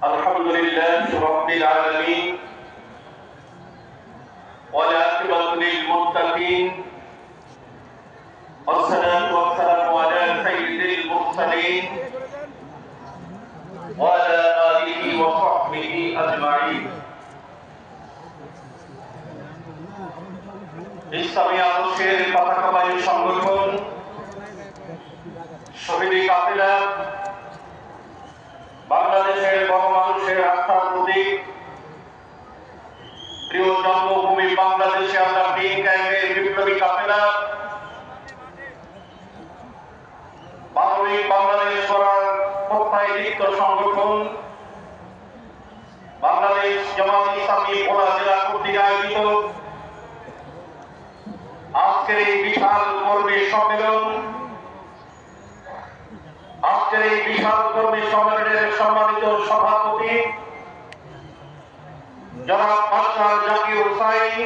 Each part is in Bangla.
الحمد لله رب العالمين والعاقبة للمتقين والصلاة والسلام على سيد المرسلين وعلى آله وصحبه أجمعين ইসলামী আদর্শের পতাকাবাহী সংগঠন শহীদ কাফেলা বাংলাদেশের গণমানুষের আস্থার প্রতীক প্রিয় জন্মভূমি বাংলাদেশে আমরা দিন কায়েমের বিপ্লবী কাফেলা মানবিক বাংলাদেশ করার প্রত্যয় লিপ্ত সংগঠন বাংলাদেশ জামাত ইসলামী ভোলা জেলা কর্তৃক আয়োজিত আজকের এই বিশাল কর্মী সম্মেলন সম্মেলনের সম্মানিত সভাপতি জনাব মাস্টার জাকির হুসাইন,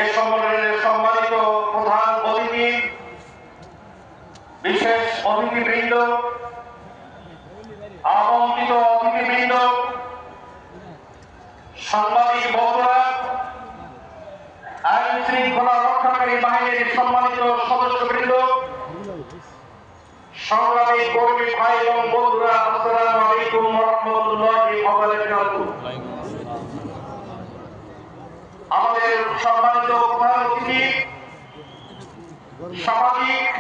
এ সম্মেলনের সম্মানিত প্রধান অতিথি, বিশেষ অতিথিবৃন্দ, আমন্ত্রিত অতিথিবৃন্দ, সাংবাদিক বন্ধুরা, আইন শৃঙ্খলা রক্ষাকারী বাহিনীর সম্মানিত সদস্যবৃন্দ, সংগ্রামী কর্মী ভাই এবং বন্ধুরা, আসসালামু আলাইকুম ওয়া রাহমাতুল্লাহি ওয়া বারাকাতুহু। আমাদের সম্মানিত প্রধান অতিথি, সামাজিক